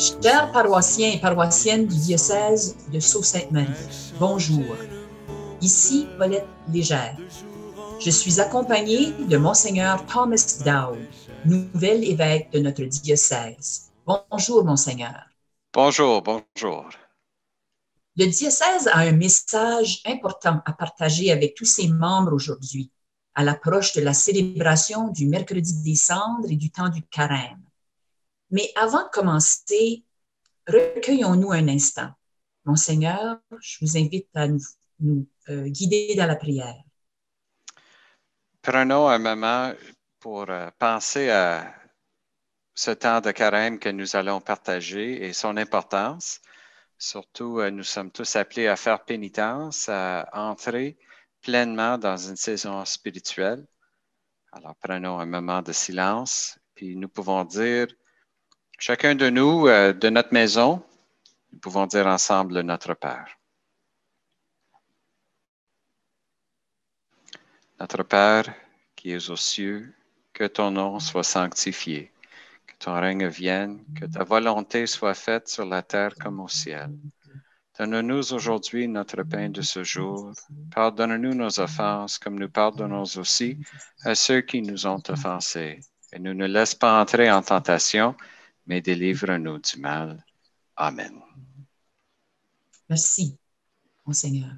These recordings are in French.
Chers paroissiens et paroissiennes du diocèse de Sault-Sainte-Marie, bonjour. Ici Paulette Légère. Je suis accompagnée de Monseigneur Thomas Dowd, nouvel évêque de notre diocèse. Bonjour, Monseigneur. Bonjour, bonjour. Le diocèse a un message important à partager avec tous ses membres aujourd'hui, à l'approche de la célébration du mercredi des cendres et du temps du carême. Mais avant de commencer, recueillons-nous un instant. Monseigneur, je vous invite à nous guider dans la prière. Prenons un moment pour penser à ce temps de carême que nous allons partager et son importance. Surtout, nous sommes tous appelés à faire pénitence, à entrer pleinement dans une saison spirituelle. Alors, prenons un moment de silence, puis nous pouvons dire, chacun de nous, de notre maison, nous pouvons dire ensemble notre Père. Notre Père qui es aux cieux, que ton nom soit sanctifié, que ton règne vienne, que ta volonté soit faite sur la terre comme au ciel. Donne-nous aujourd'hui notre pain de ce jour. Pardonne-nous nos offenses comme nous pardonnons aussi à ceux qui nous ont offensés. Et ne nous laisse pas entrer en tentation, mais délivre-nous du mal. Amen. Merci, Monseigneur.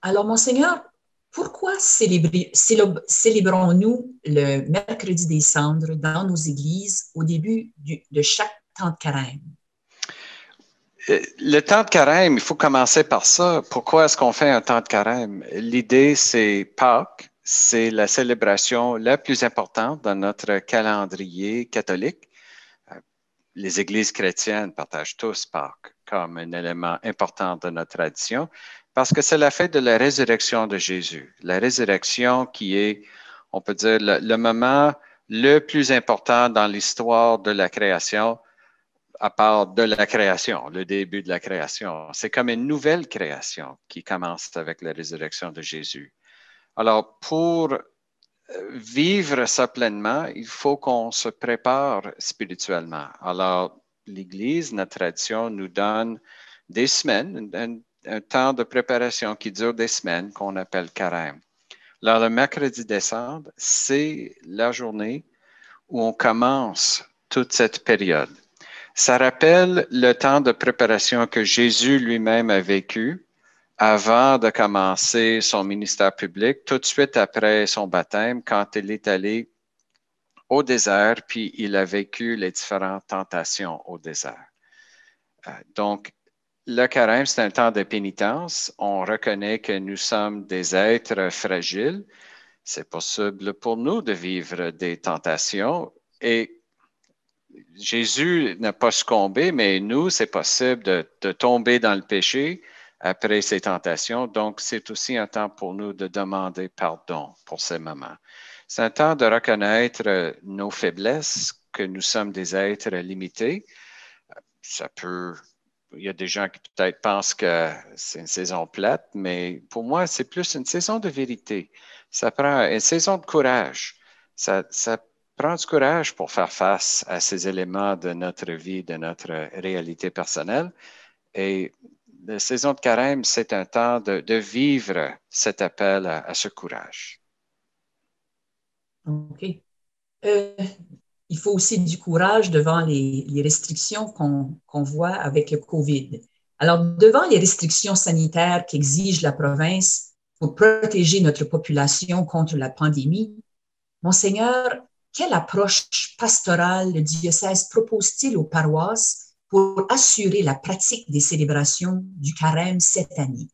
Alors, Monseigneur, pourquoi célébrons-nous le mercredi des cendres dans nos églises au début de chaque temps de carême? Le temps de carême, il faut commencer par ça. Pourquoi est-ce qu'on fait un temps de carême? L'idée, c'est Pâques. C'est la célébration la plus importante dans notre calendrier catholique. Les églises chrétiennes partagent tous Pâques comme un élément important de notre tradition parce que c'est la fête de la résurrection de Jésus. La résurrection qui est, on peut dire, le moment le plus important dans l'histoire de la création, à part de la création, le début de la création. C'est comme une nouvelle création qui commence avec la résurrection de Jésus. Alors, pour vivre ça pleinement, il faut qu'on se prépare spirituellement. Alors, l'Église, notre tradition, nous donne des semaines, un temps de préparation qui dure des semaines, qu'on appelle carême. Alors, le mercredi décembre, c'est la journée où on commence toute cette période. Ça rappelle le temps de préparation que Jésus lui-même a vécu avant de commencer son ministère public, tout de suite après son baptême, quand il est allé au désert, puis il a vécu les différentes tentations au désert. Donc, le carême, c'est un temps de pénitence. On reconnaît que nous sommes des êtres fragiles. C'est possible pour nous de vivre des tentations et Jésus n'a pas succombé, mais nous, c'est possible de tomber dans le péché après ces tentations. Donc, c'est aussi un temps pour nous de demander pardon pour ces moments. C'est un temps de reconnaître nos faiblesses, que nous sommes des êtres limités. Il y a des gens qui peut-être pensent que c'est une saison plate, mais pour moi, c'est plus une saison de vérité. Ça prend une saison de courage. Ça prend du courage pour faire face à ces éléments de notre vie, de notre réalité personnelle. Et la saison de carême, c'est un temps de vivre cet appel à ce courage. OK. Il faut aussi du courage devant les restrictions qu'on voit avec le COVID. Alors, devant les restrictions sanitaires qu'exige la province pour protéger notre population contre la pandémie, Monseigneur, quelle approche pastorale le diocèse propose-t-il aux paroisses pour assurer la pratique des célébrations du carême cette année?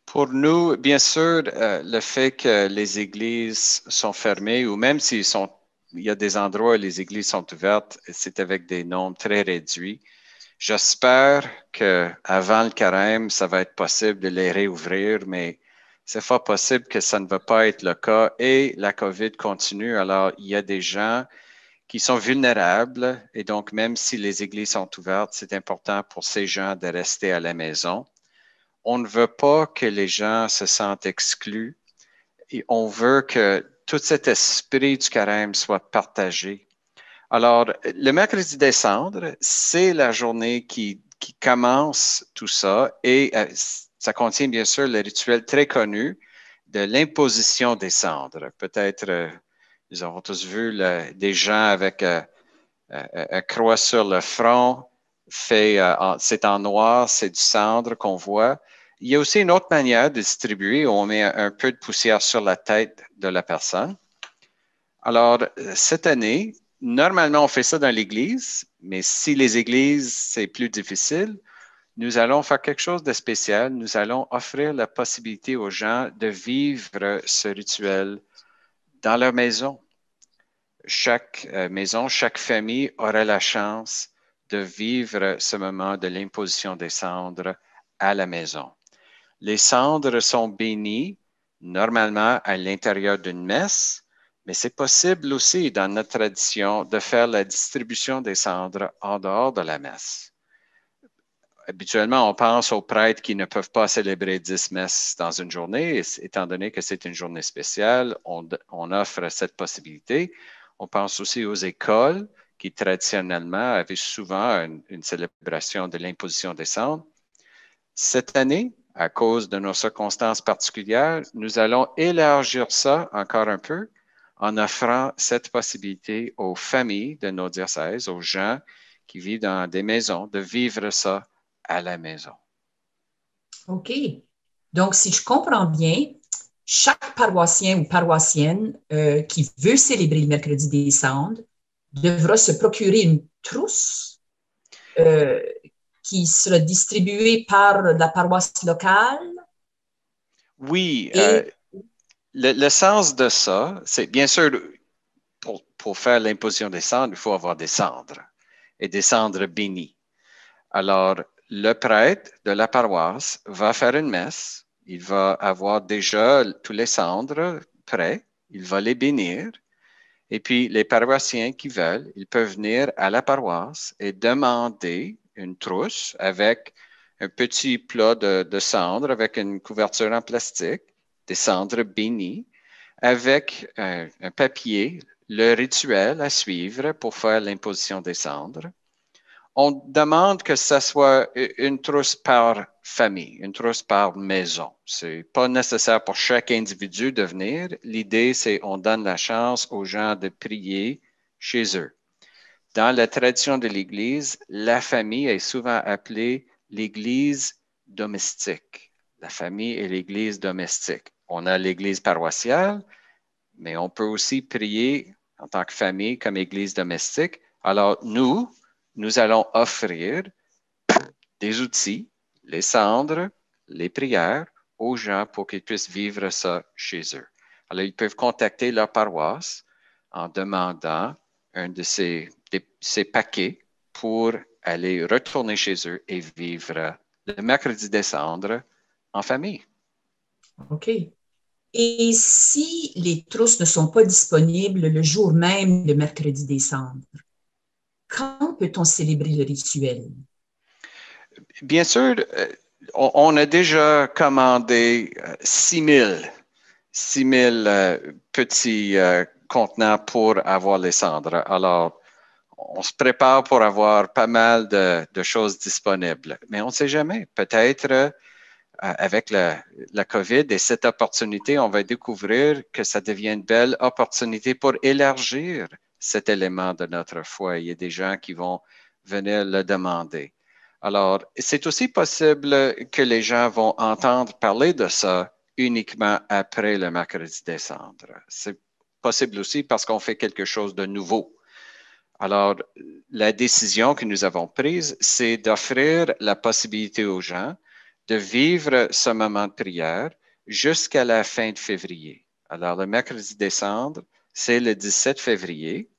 Pour nous, bien sûr, le fait que les églises sont fermées ou même il y a des endroits où les églises sont ouvertes, c'est avec des nombres très réduits. J'espère qu'avant le carême, ça va être possible de les réouvrir, mais c'est fort possible que ça ne va pas être le cas et la COVID continue. Alors, il y a des gens qui sont vulnérables et donc, même si les églises sont ouvertes, c'est important pour ces gens de rester à la maison. On ne veut pas que les gens se sentent exclus et on veut que tout cet esprit du carême soit partagé. Alors, le mercredi des cendres, c'est la journée qui commence tout ça et ça contient bien sûr le rituel très connu de l'imposition des cendres. Peut-être, nous avons tous vu des gens avec un croix sur le front, c'est en noir, c'est du cendre qu'on voit. Il y a aussi une autre manière de distribuer où on met un peu de poussière sur la tête de la personne. Alors, cette année, normalement, on fait ça dans l'Église, mais si les églises, c'est plus difficile, nous allons faire quelque chose de spécial. Nous allons offrir la possibilité aux gens de vivre ce rituel dans leur maison. Chaque maison, chaque famille aura la chance de vivre ce moment de l'imposition des cendres à la maison. Les cendres sont bénies normalement à l'intérieur d'une messe, mais c'est possible aussi dans notre tradition de faire la distribution des cendres en dehors de la messe. Habituellement, on pense aux prêtres qui ne peuvent pas célébrer 10 messes dans une journée, étant donné que c'est une journée spéciale, on offre cette possibilité. On pense aussi aux écoles qui traditionnellement avaient souvent une célébration de l'imposition des cendres. Cette année, à cause de nos circonstances particulières, nous allons élargir ça encore un peu en offrant cette possibilité aux familles de nos diocèses, aux gens qui vivent dans des maisons, de vivre ça à la maison. OK. Donc, si je comprends bien, chaque paroissien ou paroissienne qui veut célébrer le mercredi des cendres devra se procurer une trousse euh, qui sera distribuée par la paroisse locale. Oui, Et le sens de ça, c'est bien sûr, pour faire l'imposition des cendres, il faut avoir des cendres et des cendres bénies. Alors, le prêtre de la paroisse va faire une messe. Il va avoir déjà tous les cendres prêts. Il va les bénir. Et puis, les paroissiens qui veulent, ils peuvent venir à la paroisse et demander une trousse avec un petit plat de cendres avec une couverture en plastique, des cendres bénies, avec un papier, le rituel à suivre pour faire l'imposition des cendres. On demande que ce soit une trousse par famille, une trousse par maison. Ce n'est pas nécessaire pour chaque individu de venir. L'idée, c'est qu'on donne la chance aux gens de prier chez eux. Dans la tradition de l'Église, la famille est souvent appelée l'Église domestique. La famille est l'Église domestique. On a l'Église paroissiale, mais on peut aussi prier en tant que famille comme Église domestique. Alors, nous allons offrir des outils, les cendres, les prières aux gens pour qu'ils puissent vivre ça chez eux. Alors, ils peuvent contacter leur paroisse en demandant un de ces paquets pour aller retourner chez eux et vivre le mercredi des cendres en famille. OK. Et si les trousses ne sont pas disponibles le jour même de mercredi des cendres, quand peut-on célébrer le rituel? Bien sûr, on a déjà commandé 6 000 petits contenants pour avoir les cendres. Alors, on se prépare pour avoir pas mal de choses disponibles. Mais on ne sait jamais. Peut-être avec la COVID et cette opportunité, on va découvrir que ça devient une belle opportunité pour élargir cet élément de notre foi. Il y a des gens qui vont venir le demander. Alors, c'est aussi possible que les gens vont entendre parler de ça uniquement après le mercredi des cendres. C'est possible aussi parce qu'on fait quelque chose de nouveau. Alors, la décision que nous avons prise, c'est d'offrir la possibilité aux gens de vivre ce moment de prière jusqu'à la fin de février. Alors, le mercredi des cendres, c'est le 17 février.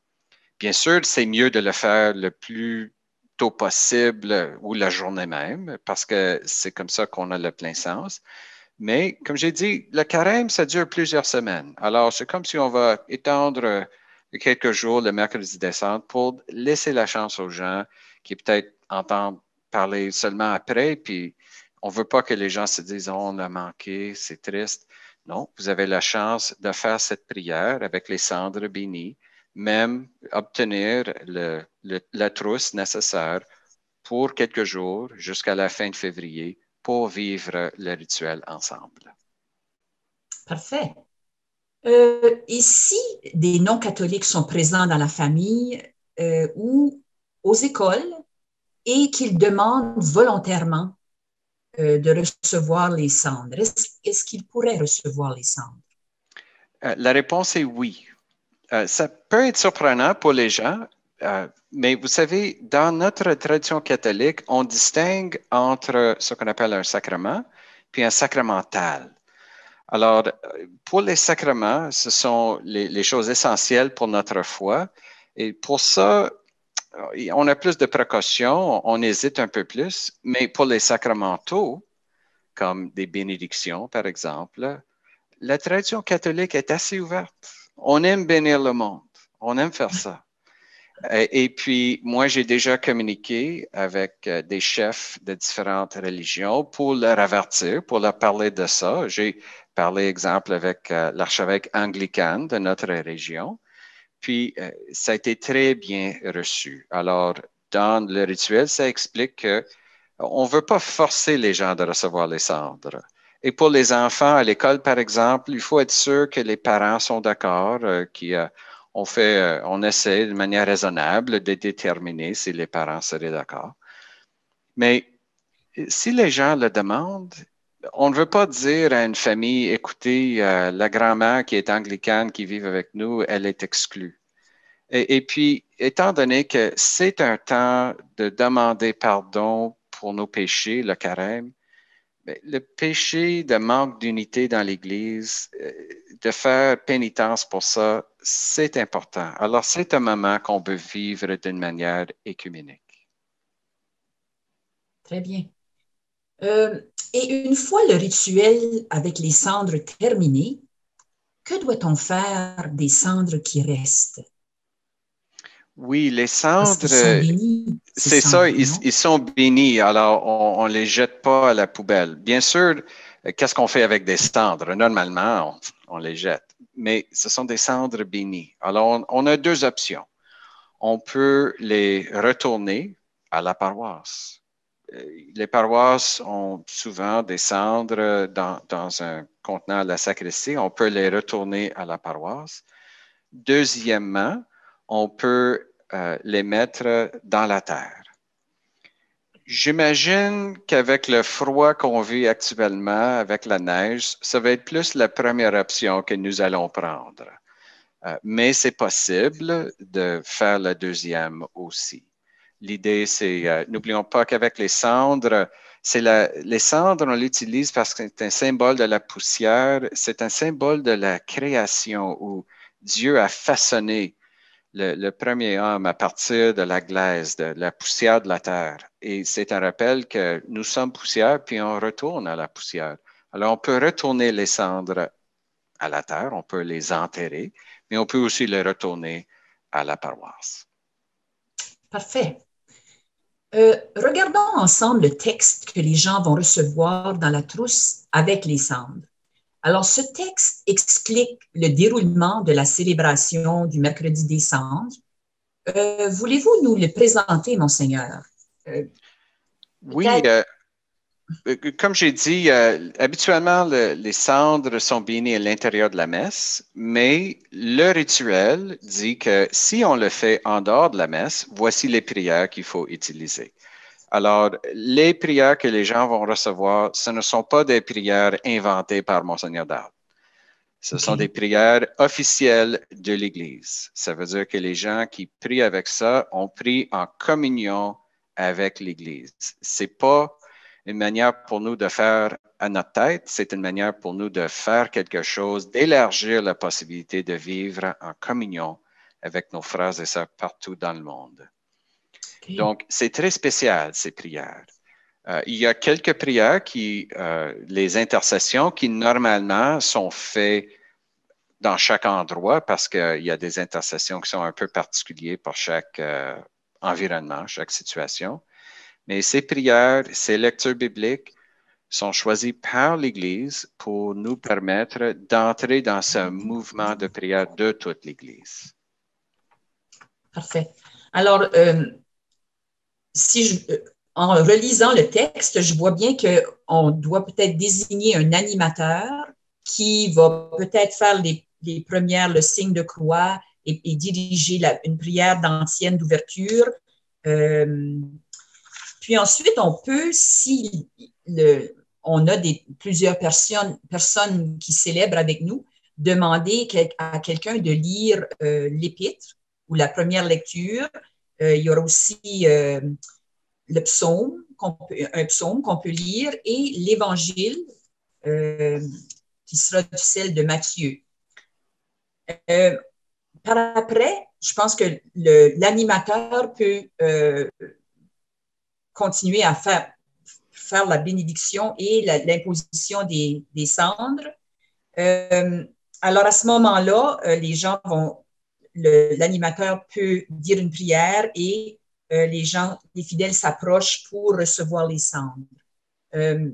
Bien sûr, c'est mieux de le faire le plus tôt possible ou la journée même, parce que c'est comme ça qu'on a le plein sens. Mais comme j'ai dit, le carême, ça dure plusieurs semaines. Alors, c'est comme si on va étendre quelques jours le mercredi décembre pour laisser la chance aux gens qui peut-être entendent parler seulement après, puis on ne veut pas que les gens se disent oh, on a manqué, c'est triste. Non, vous avez la chance de faire cette prière avec les cendres bénies, même obtenir la trousse nécessaire pour quelques jours jusqu'à la fin de février pour vivre le rituel ensemble. Parfait. Et si des non-catholiques sont présents dans la famille ou aux écoles et qu'ils demandent volontairement de recevoir les cendres, est-ce qu'ils pourraient recevoir les cendres? La réponse est oui. Ça peut être surprenant pour les gens, mais vous savez, dans notre tradition catholique, on distingue entre ce qu'on appelle un sacrement puis un sacramental. Alors, pour les sacrements, ce sont les choses essentielles pour notre foi. Et pour ça, on a plus de précautions, on hésite un peu plus. Mais pour les sacramentaux, comme des bénédictions, par exemple, la tradition catholique est assez ouverte. On aime bénir le monde. On aime faire ça. Et puis, moi, j'ai déjà communiqué avec des chefs de différentes religions pour leur avertir, pour leur parler de ça. J'ai parlé, exemple, avec l'archevêque anglican de notre région. Puis, ça a été très bien reçu. Alors, dans le rituel, ça explique que on ne veut pas forcer les gens de recevoir les cendres. Et pour les enfants à l'école, par exemple, il faut être sûr que les parents sont d'accord, on essaie de manière raisonnable de déterminer si les parents seraient d'accord. Mais si les gens le demandent, on ne veut pas dire à une famille, écoutez, la grand-mère qui est anglicane, qui vit avec nous, elle est exclue. Et puis, étant donné que c'est un temps de demander pardon pour nos péchés, le carême, le péché de manque d'unité dans l'Église, de faire pénitence pour ça, c'est important. Alors, c'est un moment qu'on peut vivre d'une manière écuménique. Très bien. Et une fois le rituel avec les cendres terminé, que doit-on faire des cendres qui restent? Oui, les Parce cendres, qu'ils sont bénis, ces c'est ça, cendres, non? ils sont bénis, alors on ne les jette pas à la poubelle. Bien sûr, qu'est-ce qu'on fait avec des cendres? Normalement, on les jette, mais ce sont des cendres bénies. Alors, on a deux options. On peut les retourner à la paroisse. Les paroisses ont souvent des cendres dans un contenant à la sacristie. On peut les retourner à la paroisse. Deuxièmement, on peut les mettre dans la terre. J'imagine qu'avec le froid qu'on vit actuellement, avec la neige, ça va être plus la première option que nous allons prendre. Mais c'est possible de faire la deuxième aussi. L'idée, c'est, n'oublions pas qu'avec les cendres, les cendres, on l'utilise parce que c'est un symbole de la poussière, c'est un symbole de la création où Dieu a façonné le premier homme à partir de la glaise, de la poussière de la terre. Et c'est un rappel que nous sommes poussière, puis on retourne à la poussière. Alors, on peut retourner les cendres à la terre, on peut les enterrer, mais on peut aussi les retourner à la paroisse. Parfait. Regardons ensemble le texte que les gens vont recevoir dans la trousse avec les cendres. Alors, ce texte explique le déroulement de la célébration du mercredi des cendres. Voulez-vous nous le présenter, Monseigneur? Oui, Peut-être. comme j'ai dit, habituellement, les cendres sont bénies à l'intérieur de la messe, mais le rituel dit que si on le fait en dehors de la messe, voici les prières qu'il faut utiliser. Alors, les prières que les gens vont recevoir, ce ne sont pas des prières inventées par Monseigneur Darles. Ce sont des prières officielles de l'Église. Ça veut dire que les gens qui prient avec ça ont pris en communion avec l'Église. C'est pas une manière pour nous de faire à notre tête, c'est une manière pour nous de faire quelque chose, d'élargir la possibilité de vivre en communion avec nos frères et sœurs partout dans le monde. Okay. Donc, c'est très spécial, ces prières. Il y a quelques prières les intercessions qui normalement sont faites dans chaque endroit parce qu'il y a des intercessions qui sont un peu particulières pour chaque environnement, chaque situation. Mais ces prières, ces lectures bibliques sont choisies par l'Église pour nous permettre d'entrer dans ce mouvement de prière de toute l'Église. Parfait. Alors, en relisant le texte, je vois bien qu'on doit peut-être désigner un animateur qui va peut-être faire les premières, le signe de croix et diriger une prière d'ancienne d'ouverture. Euh, Puis ensuite, on peut, si on a plusieurs personnes qui célèbrent avec nous, demander à quelqu'un de lire l'épître ou la première lecture. Il y aura aussi le psaume, un psaume qu'on peut lire et l'évangile euh, qui sera celle de Matthieu. Euh, Par après, je pense que l'animateur peut continuer à faire la bénédiction et l'imposition des cendres. Euh, alors, à ce moment-là, les gens l'animateur peut dire une prière et les fidèles s'approchent pour recevoir les cendres. Euh,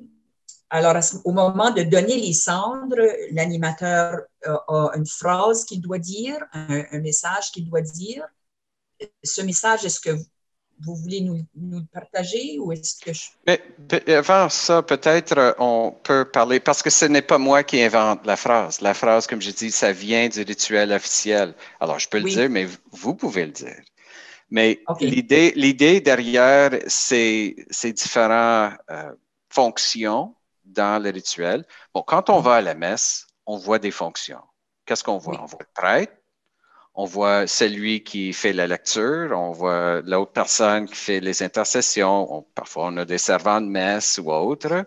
alors, au moment de donner les cendres, l'animateur a une phrase qu'il doit dire, un message qu'il doit dire. Ce message, est-ce que vous voulez nous le partager ou est-ce que je... Mais avant ça, peut-être on peut parler, parce que ce n'est pas moi qui invente la phrase. La phrase, comme je dis, ça vient du rituel officiel. Alors, je peux le dire, Oui, mais vous pouvez le dire. Mais OK. l'idée derrière ces différentes fonctions dans le rituel, bon, quand on va à la messe, on voit des fonctions. Qu'est-ce qu'on voit? Oui, On voit le prêtre, on voit celui qui fait la lecture, on voit l'autre personne qui fait les intercessions, parfois on a des servants de messe ou autres.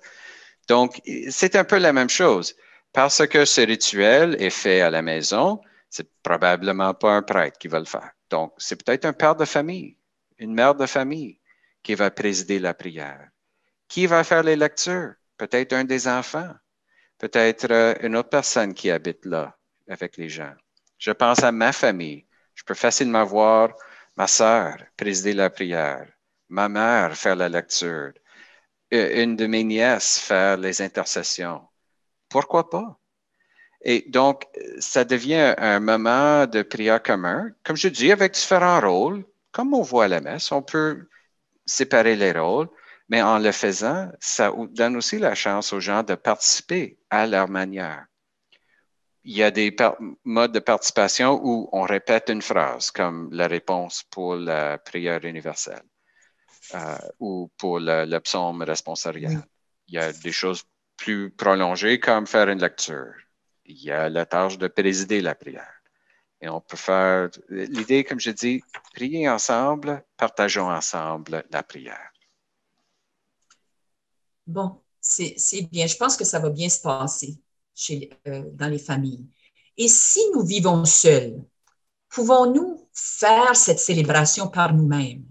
Donc, c'est un peu la même chose. Parce que ce rituel est fait à la maison, c'est probablement pas un prêtre qui va le faire. Donc, c'est peut-être un père de famille, une mère de famille qui va présider la prière. Qui va faire les lectures? Peut-être un des enfants, peut-être une autre personne qui habite là avec les gens. Je pense à ma famille. Je peux facilement voir ma sœur présider la prière, ma mère faire la lecture, une de mes nièces faire les intercessions. Pourquoi pas? Et donc, ça devient un moment de prière commun, comme je dis, avec différents rôles. Comme on voit à la messe, on peut séparer les rôles, mais en le faisant, ça donne aussi la chance aux gens de participer à leur manière. Il y a des modes de participation où on répète une phrase, comme la réponse pour la prière universelle ou pour le psaume responsorial. oui. Il y a des choses plus prolongées comme faire une lecture. Il y a la tâche de présider la prière. Et on peut faire, l'idée, comme je dis, prier ensemble, partageons ensemble la prière. Bon, c'est bien. Je pense que ça va bien se passer dans les familles. Et si nous vivons seuls, pouvons-nous faire cette célébration par nous-mêmes?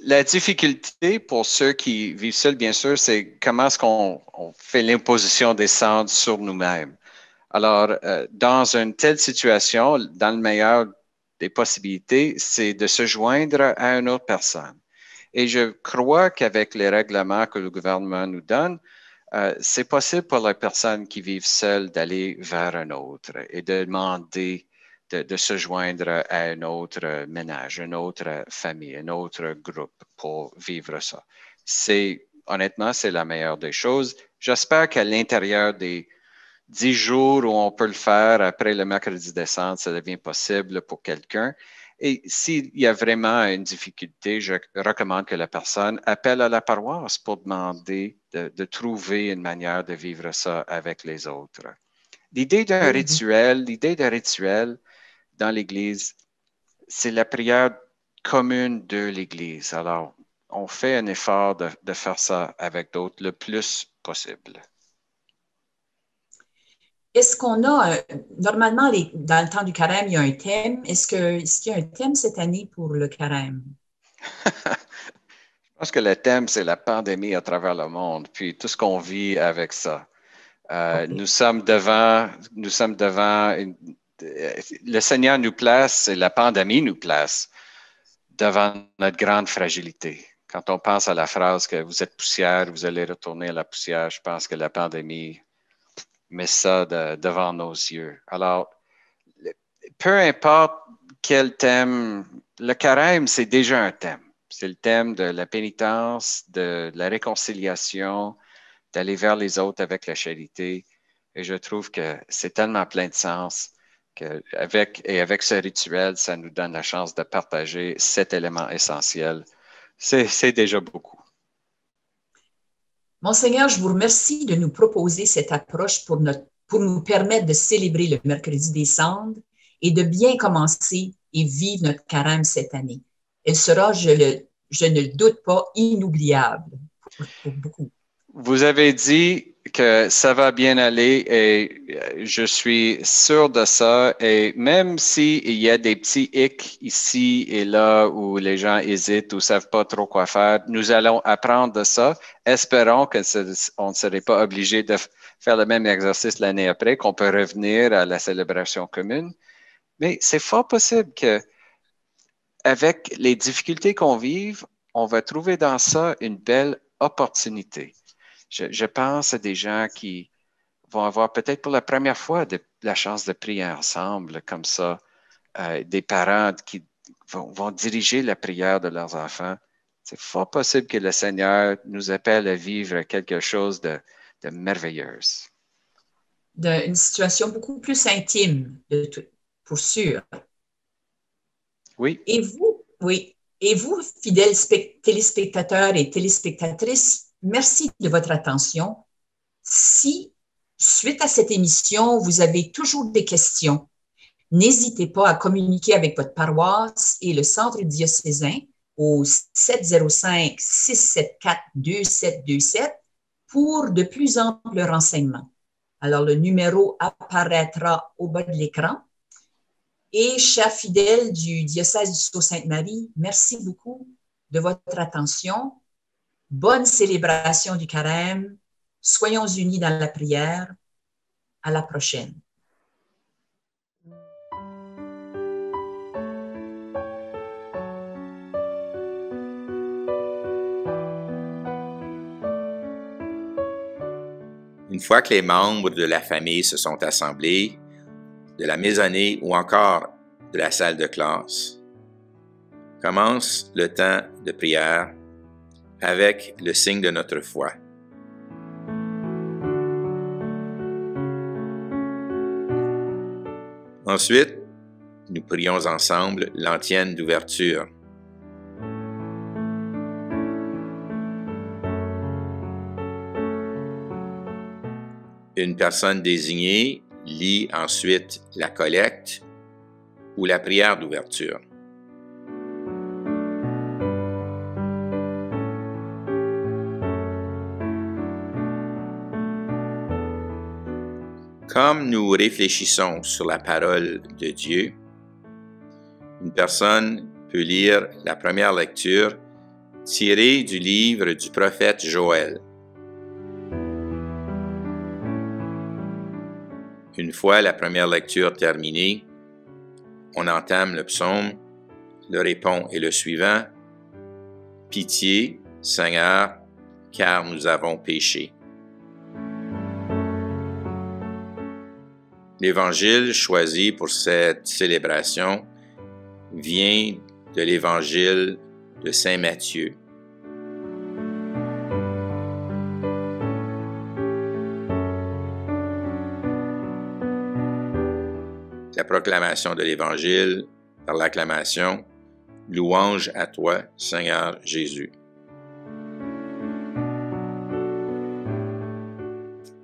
La difficulté pour ceux qui vivent seuls, bien sûr, c'est comment est-ce qu'on fait l'imposition des cendres sur nous-mêmes. Alors, dans une telle situation, dans le meilleur des possibilités, c'est de se joindre à une autre personne. Et je crois qu'avec les règlements que le gouvernement nous donne, c'est possible pour les personnes qui vivent seules d'aller vers un autre et de demander de se joindre à un autre ménage, une autre famille, un autre groupe pour vivre ça. Honnêtement, c'est la meilleure des choses. J'espère qu'à l'intérieur des 10 jours où on peut le faire après le mercredi décembre, ça devient possible pour quelqu'un. Et s'il y a vraiment une difficulté, je recommande que la personne appelle à la paroisse pour demander de trouver une manière de vivre ça avec les autres. Oui, L'idée d'un rituel dans l'Église, c'est la prière commune de l'Église. Alors, on fait un effort de faire ça avec d'autres le plus possible. est-ce qu'on a, normalement, dans le temps du carême, il y a un thème. Est-ce qu'il y a un thème cette année pour le carême? Je pense que le thème, c'est la pandémie à travers le monde, puis tout ce qu'on vit avec ça. OK. Nous sommes devant le Seigneur nous place et la pandémie nous place devant notre grande fragilité. Quand on pense à la phrase que vous êtes poussière, vous allez retourner à la poussière, je pense que la pandémie met ça devant nos yeux. Alors, peu importe quel thème, le carême, c'est déjà un thème. C'est le thème de la pénitence, de la réconciliation, d'aller vers les autres avec la charité. Et je trouve que c'est tellement plein de sens avec ce rituel, ça nous donne la chance de partager cet élément essentiel. C'est déjà beaucoup. Monseigneur, je vous remercie de nous proposer cette approche pour nous permettre de célébrer le mercredi des Cendres et de bien commencer et vivre notre carême cette année. Elle sera, je ne le doute pas, inoubliable pour beaucoup. Vous avez dit que ça va bien aller et je suis sûr de ça. Et même s'il y a des petits hicks ici et là où les gens hésitent ou ne savent pas trop quoi faire, nous allons apprendre de ça. Espérons qu'on ne serait pas obligé de faire le même exercice l'année après, qu'on peut revenir à la célébration commune. Mais c'est fort possible que avec les difficultés qu'on vive, on va trouver dans ça une belle opportunité. Je pense à des gens qui vont avoir peut-être pour la première fois la chance de prier ensemble, comme ça, des parents qui vont diriger la prière de leurs enfants. C'est fort possible que le Seigneur nous appelle à vivre quelque chose de merveilleux. D'une situation beaucoup plus intime, pour sûr. Oui. Et vous, oui, et vous, fidèles téléspectateurs et téléspectatrices, merci de votre attention. Si, suite à cette émission, vous avez toujours des questions, n'hésitez pas à communiquer avec votre paroisse et le centre diocésain au 705-674-2727 pour de plus amples renseignements. Alors, le numéro apparaîtra au bas de l'écran. Et chers fidèles du diocèse du Sault-Sainte-Marie, merci beaucoup de votre attention. Bonne célébration du carême. Soyons unis dans la prière. À la prochaine. Une fois que les membres de la famille se sont assemblés, de la maisonnée ou encore de la salle de classe, commence le temps de prière avec le signe de notre foi. Ensuite, nous prions ensemble l'antienne d'ouverture. Une personne désignée lit ensuite la collecte ou la prière d'ouverture. Comme nous réfléchissons sur la parole de Dieu, une personne peut lire la première lecture tirée du livre du prophète Joël. Une fois la première lecture terminée, on entame le psaume. Le répond est le suivant: « Pitié, Seigneur, car nous avons péché. » L'évangile choisi pour cette célébration vient de l'évangile de Saint Matthieu. La proclamation de l'Évangile par l'acclamation « Louange à toi, Seigneur Jésus ».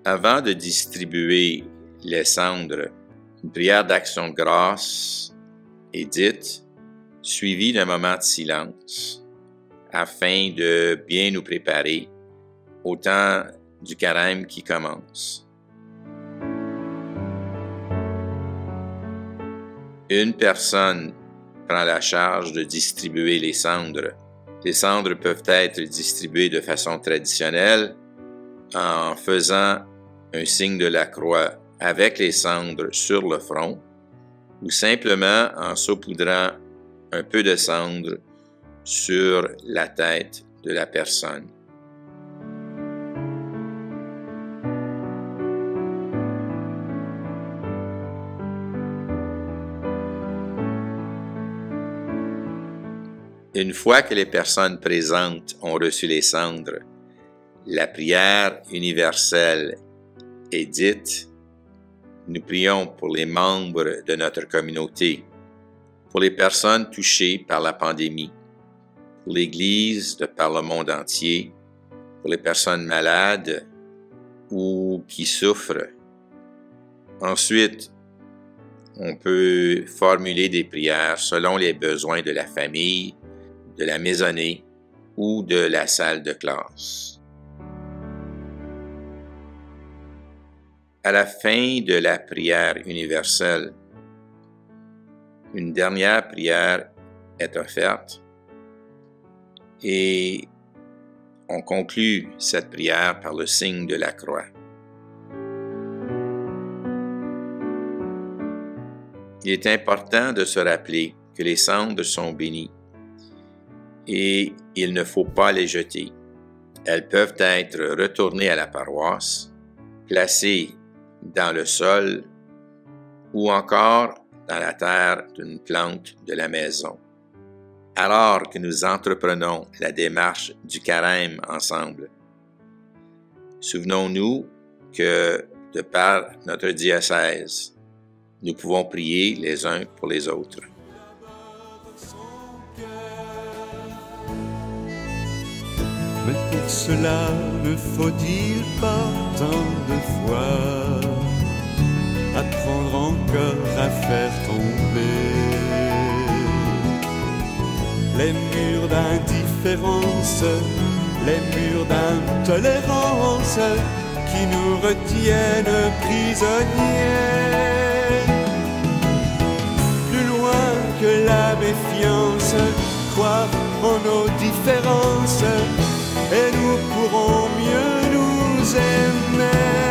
Avant de distribuer les cendres, une prière d'action de grâce est dite, suivie d'un moment de silence, afin de bien nous préparer au temps du carême qui commence. Une personne prend la charge de distribuer les cendres. Les cendres peuvent être distribuées de façon traditionnelle en faisant un signe de la croix avec les cendres sur le front ou simplement en saupoudrant un peu de cendre sur la tête de la personne. Une fois que les personnes présentes ont reçu les cendres, la prière universelle est dite. Nous prions pour les membres de notre communauté, pour les personnes touchées par la pandémie, pour l'Église de par le monde entier, pour les personnes malades ou qui souffrent. Ensuite, on peut formuler des prières selon les besoins de la famille, de la maisonnée ou de la salle de classe. À la fin de la prière universelle, une dernière prière est offerte et on conclut cette prière par le signe de la croix. Il est important de se rappeler que les cendres sont bénies et il ne faut pas les jeter. Elles peuvent être retournées à la paroisse, placées dans le sol ou encore dans la terre d'une plante de la maison. Alors que nous entreprenons la démarche du carême ensemble, souvenons-nous que, de par notre diocèse, nous pouvons prier les uns pour les autres. Mais pour cela, ne faut-il pas tant de fois apprendre encore à faire tomber les murs d'indifférence, les murs d'intolérance qui nous retiennent prisonniers. Plus loin que la méfiance, croire en nos différences, et nous pourrons mieux nous aimer.